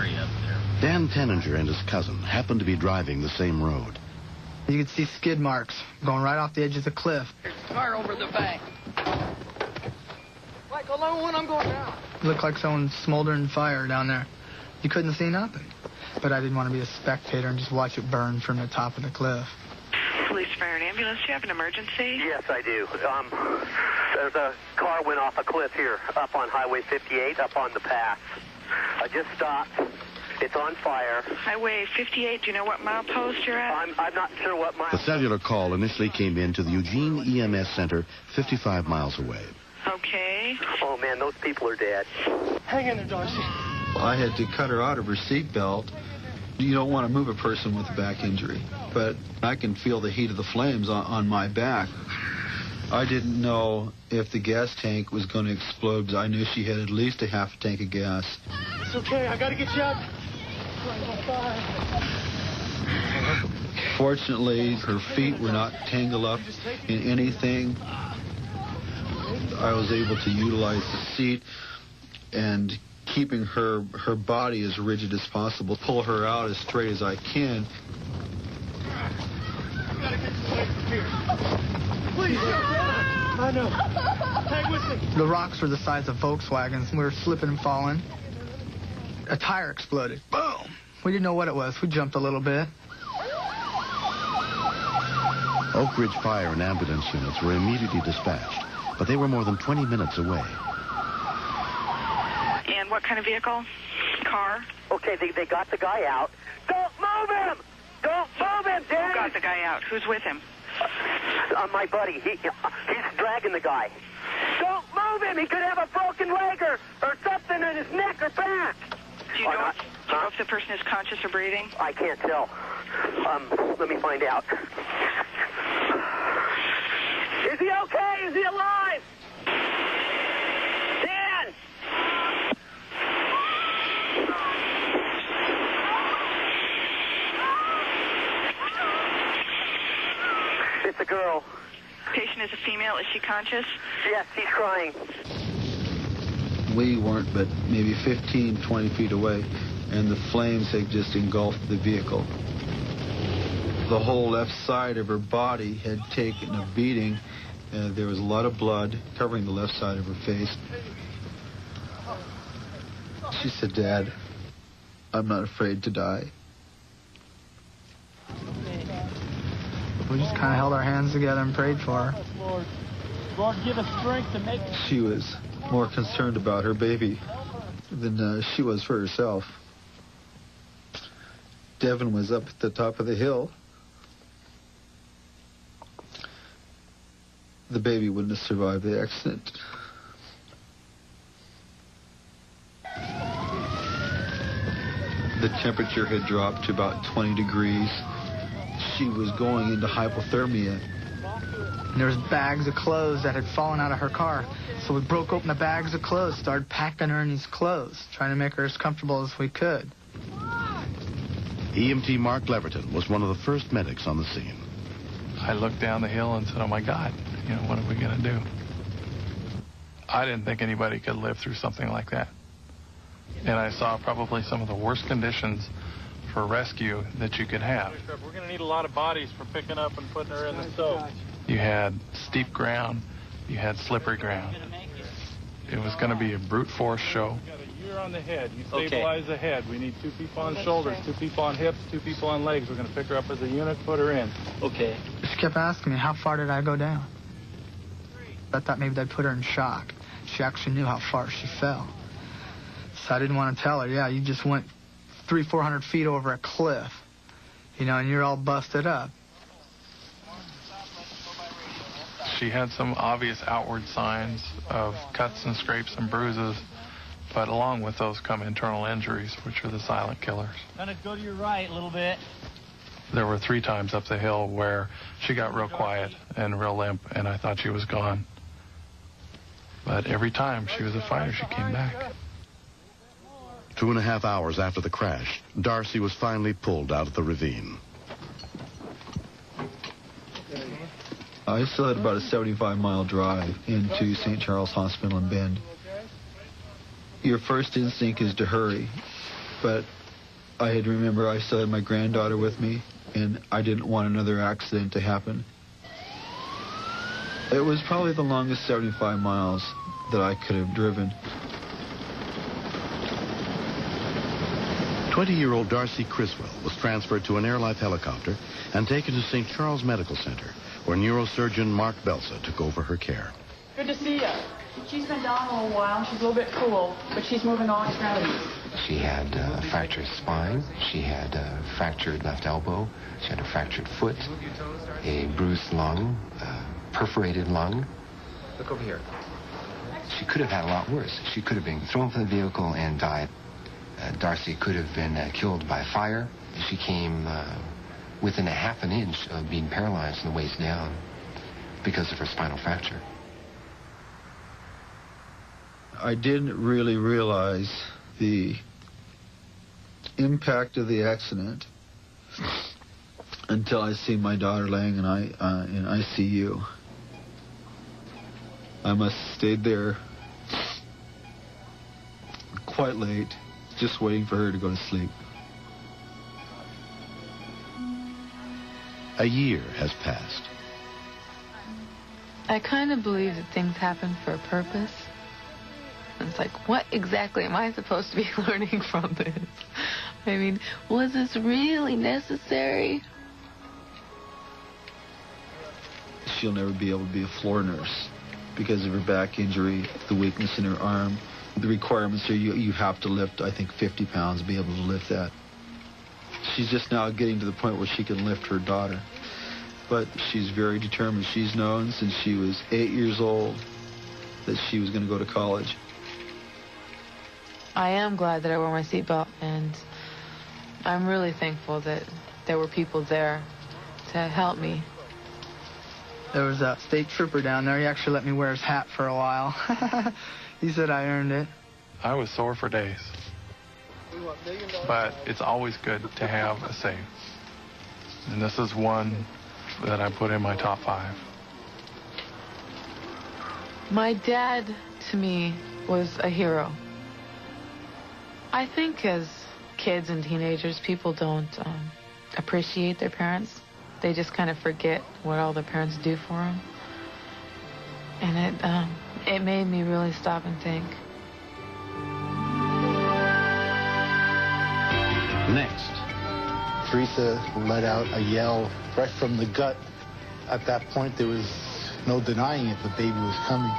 area up there. Dan Penninger and his cousin happened to be driving the same road. You could see skid marks going right off the edge of the cliff. There's a car over the bank. Like a lone one, I'm going down. It looked like someone's smoldering fire down there. You couldn't see nothing. But I didn't want to be a spectator and just watch it burn from the top of the cliff. Police, fire, and ambulance. Do you have an emergency? Yes, I do. There's a car went off a cliff here, up on Highway 58, up on the pass. I just stopped. It's on fire. Highway 58, do you know what milepost you're at? I'm not sure what mile. The cellular call initially came in to the Eugene EMS Center 55 miles away. Okay. Oh, man, those people are dead. Hang in there, Darcy. I had to cut her out of her seatbelt. You don't want to move a person with a back injury, but I can feel the heat of the flames on my back. I didn't know if the gas tank was going to explode, because I knew she had at least a half a tank of gas. It's okay, I gotta get you out. Fortunately, her feet were not tangled up in anything. I was able to utilize the seat and keeping her body as rigid as possible, pull her out as straight as I can. Please, I know. Hang with me. The rocks were the size of Volkswagens. We were slipping and falling. A tire exploded. Boom! We didn't know what it was. We jumped a little bit. Oak Ridge Fire and ambulance units were immediately dispatched, but they were more than 20 minutes away. And what kind of vehicle? Car? Okay, they got the guy out. Don't move him! Don't move him, Dad! Who got the guy out? Who's with him? My buddy. He's dragging the guy. Don't move him! He could have a broken leg or something in his neck or back. Do you know if the person is conscious or breathing? I can't tell. Let me find out. Is he okay? Is he alive? Dan! It's a girl. Patient is a female. Is she conscious? Yes, he's crying. We weren't but maybe 15, 20 feet away, and the flames had just engulfed the vehicle. The whole left side of her body had taken a beating. There was a lot of blood covering the left side of her face. She said, "Dad, I'm not afraid to die." We just kind of held our hands together and prayed for her. Lord, give us strength to make it. She was more concerned about her baby than she was for herself. Devin was up at the top of the hill. The baby wouldn't have survived the accident. The temperature had dropped to about 20 degrees. She was going into hypothermia. And there was bags of clothes that had fallen out of her car. So we broke open the bags of clothes, started packing her in these clothes, trying to make her as comfortable as we could. EMT Mark Leverton was one of the first medics on the scene. I looked down the hill and said, "Oh my God, what are we going to do?" I didn't think anybody could live through something like that. And I saw probably some of the worst conditions for rescue that you could have. We're going to need a lot of bodies for picking up and putting her in the stove. You had steep ground, you had slippery ground. It was going to be a brute force show. You got a year on the head. You stabilize the head. We need 2 people on shoulders, 2 people on hips, 2 people on legs. We're going to pick her up as a unit, put her in. Okay. She kept asking me, how far did I go down? I thought maybe they'd put her in shock. She actually knew how far she fell. So I didn't want to tell her, yeah, you just went 300-400 feet over a cliff, and you're all busted up. She had some obvious outward signs of cuts and scrapes and bruises, but along with those come internal injuries, which are the silent killers. Kind of go to your right a little bit. There were 3 times up the hill where she got real quiet and real limp, and I thought she was gone. But every time she was a fighter, she came back. 2.5 hours after the crash, Darcy was finally pulled out of the ravine. I still had about a 75-mile drive into St. Charles Hospital in Bend. Your first instinct is to hurry. but I had to remember I still had my granddaughter with me, and I didn't want another accident to happen. It was probably the longest 75 miles that I could have driven. 20-year-old Darcy Criswell was transferred to an Airlife helicopter and taken to St. Charles Medical Center, where neurosurgeon Mark Belsa took over her care. Good to see you. She's been down a little while. She's a little bit cool, but she's moving all extremities. She had a fractured spine. She had a fractured left elbow. She had a fractured foot, a bruised lung, a perforated lung. Look over here. She could have had a lot worse. She could have been thrown from the vehicle and died. Darcy could have been killed by fire. She came within a half an inch of being paralyzed from the waist down because of her spinal fracture. I didn't really realize the impact of the accident until I see my daughter laying in ICU. I must have stayed there quite late, just waiting for her to go to sleep. A year has passed. I kind of believe that things happen for a purpose. It's like, what exactly am I supposed to be learning from this? I mean, was this really necessary? She'll never be able to be a floor nurse because of her back injury, the weakness in her arm. The requirements are you have to lift, I think, 50 pounds to be able to lift that. She's just now getting to the point where she can lift her daughter. But she's very determined. She's known since she was 8 years old that she was going to go to college. I am glad that I wore my seatbelt, and I'm really thankful that there were people there to help me. There was a state trooper down there. He actually let me wear his hat for a while. He said I earned it. I was sore for days. But it's always good to have a save. And this is one that I put in my top 5. My dad, to me, was a hero. I think as kids and teenagers, people don't appreciate their parents. They just kind of forget what all their parents do for them. And it made me really stop and think. Next. Teresa let out a yell right from the gut. At that point, there was no denying it. The baby was coming.